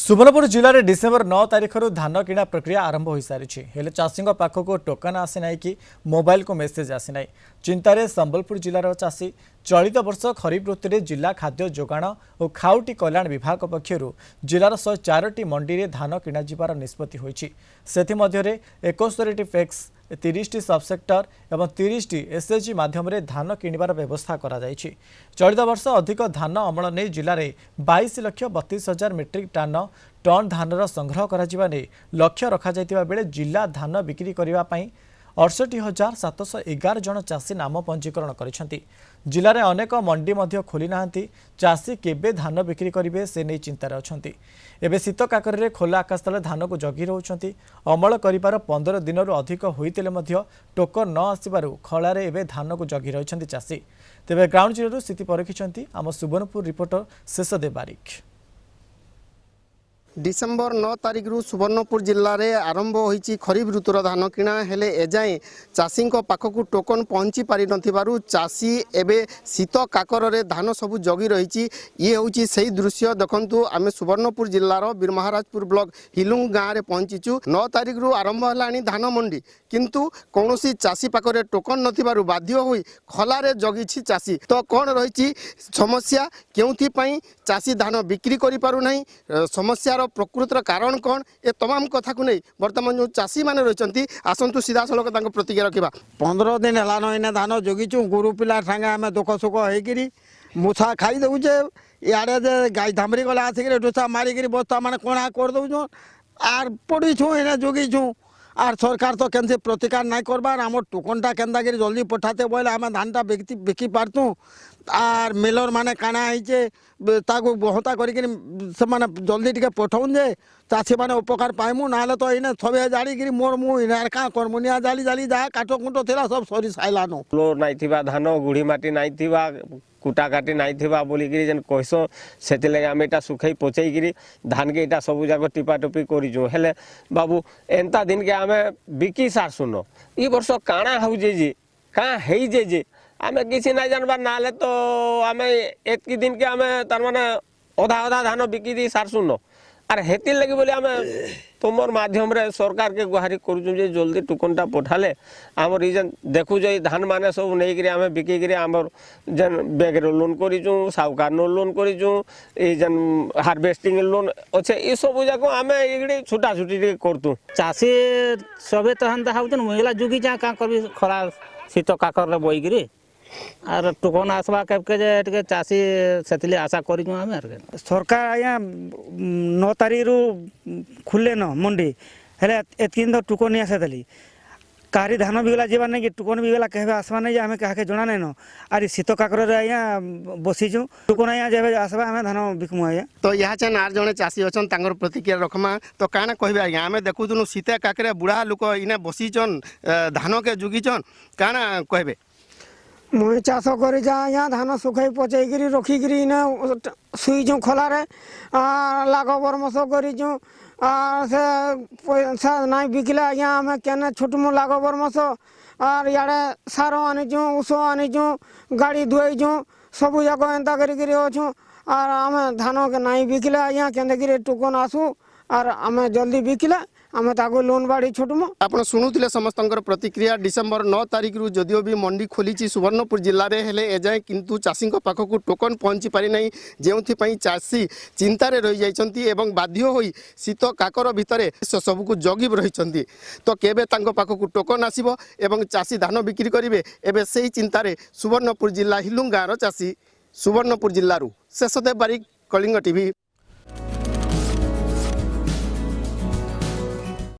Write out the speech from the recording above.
सुवर्णपुर जिले में डिसेम्बर 9 तारिख धान किणा प्रक्रिया आरंभ हो सारी हेले चाषी पाखक टोकन आसी ना कि मोबाइल को मेसेज आसी ना चिंतार संबलपुर जिलार चाषी चलित वर्ष खरीफ ऋतु में जिला खाद्य जोगाण और खाउटी कल्याण विभाग पक्षर जिलार 104टी मंडी में धान किणार निष्पत्ति होती से 71टी फैक्स 30टी सबसेक्टर और 30टी एसएचजी माध्यम धान किणवार व्यवस्था करा जायछि। चलित वर्ष अधिक धान अमल नहीं जिले में 22,32,000 मेट्रिक टन धानर संग्रह करा लक्ष्य रखा बेले जिला धान बिक्री करने 68,711 जन चाषी नाम पंजीकरण करिसेंति। जिले में अनेक मंडी खोली नाहांती चाषी केबे धान बिक्री करेंगे से नहीं चिंतार अछंती। एबे शीत काकर खोला आकाश तले धान को जगी रहउछंती। अमल करिबार 15 दिन अधिक होइतिले मध्य टोकन न आसिबारु खलारे एबे धान को जगी रहिछंती चाषी। तेबे ग्राउंड जीरो स्थिति परिखिछंती आम सुवर्णपुर रिपोर्टर शेषदेव बारिक। डिसेम्बर 9 तारिख सुवर्णपुर जिले में आरंभ होईची खरीफ ऋतुर धान किणा हेले एजाएं चाषी पाखक टोकन पहुँची पारि नथिबारु चाषी एबे शीत काकर रे धान सबु जगी रही। ये होची सही दृश्य देखंतु आमे सुवर्णपुर जिलार बीरमहाराजपुर ब्लॉक हिलुंग गाँव में पहुँचीचु। 9 तारिख आरंभ है धान मंडी किंतु कौनसी चाषी पाखरे टोकन नथिबारु बाध्य होई खलारे जगी चाषी। तो कौन रही समस्या केउथि पई चाषी धान बिक्री करि पारु नाही समस्या प्रकृतर कारण कौन ए तमाम कथा को नहीं वर्तमान जो चाषी मैंने रही आसतु सीधा सड़क प्रतिक्रिया रखा। 15 दिन है धान जगिचु गुरु पिला सागे आम दुख सुख होकर मूसा खाई दौचे इे गाई धामरी गला आसिक डोसा मारिक बस्ता मैंने कणा कर दौन आर पड़ीछू इन्हें जगिछू आर सरकार तो केनसे प्रतिकार नहीं करबार आम टोकनटा केन्ता जल्दी पठाते बोले आम धानटा बिकी पारतु आर मिलर माने काना होइचे ताको बहता करिक जल्दी टिके पठाउन जे चाषी मैंने उपकार पाइमु ना तो इन्हें सबे जाड़ी मोर मु इन्हें क्या करमु निया जाली जाली जहाँ काठ कुंट थिला सब सरी साइलानो फ्लोर नहीं थिबा धान गुड़ी माटी नहीं थिबा कुटा काटी नहीं थिबा बोलिकी जेन कहसो से आम यहाँ सुखई पचई धान के इटा सब जाक टिपा टुपी करूँ हेले बाबू एंता दिन के आम बिकी सार सुन ई वर्ष काଣା होजे जे क्या है जे आम किसी नहीं जानबार ना तो आम एतकी दिन के आम तार माने अधा अधा धान बिकी दी सार सुन आर हेतिर लगी बोले आम तुमर माध्यम रे सरकार के गुहारी करूँ जे जल्दी टुकनटा पठाले आमर जेन देखु जे धान माने सब नहीं करी आम बिकी आमर जेन बैग लोन करूँ साहूकार लोन करूँ जेन हार्वेस्टिंग लोन अच्छे ये सब जाक आम ये छुटा छुटी करतु चाषी सबे तो हंता हाउन महिला जुगी जा का करबी खरा शीत काकर बईकरी आर टोकन आसवा के चाषी से आशा कर सरकार आज्ञा 9 तारिख खुले न मंडी हेले एतकिन तो टोकन नहीं आसाली कहारी धान बिगला जीवार नहीं कि टोकन बिगला कहे आसवा नहीं आम क्या जना नहीं न आर शीत काकर आज्ञा बसीचु टोकन आज्ञा जब आसवा आम धान बिकमु आज्ञा। तो यहाँ चेन आर जड़े चाषी अच्छा प्रतिक्रिया रखमा तो क्या कहे आज्ञा आम देखुन शीत काकर बुढ़ा लोक इने बसीचन धान के जुगीचन क्या कहे मुई चाष कर धान सुखई पचई रखिकी शुईचु खलारे लाग बरमस करूँ से पैसा नहीं बिकले आज्ञा आम केने छुटमु लाग बरमस आर इे सार आनीचु ऊष आनीचु गाड़ी धुईचु सबू जाक एंता करछू आर आम धान के नहीं बिकले आज्ञा के टोकन आसू आर आम जल्दी बिकले आम ताको लोन बाड़ी छुटमु। आप शुणुले समस्त प्रतिक्रिया डिसेम्बर 9 तारिख जदिव भी मंडी खोली सुवर्णपुर जिले में हेले एजाए किंतु चाषी पाखक टोकन पहुँची पारि नहीं जो चाषी चिंतार रही जाइछंती बाध्य होई शीत काकर भितर सबको जगी रही तो केबे पाखक टोकन आसीबो एवं चाषी धान बिक्री करेंगे एवं से चिंतार सुवर्णपुर जिला हिलुंग गाँव चाषी सुवर्णपुर जिलू शेषदेव बारिक कलिंग टीवी।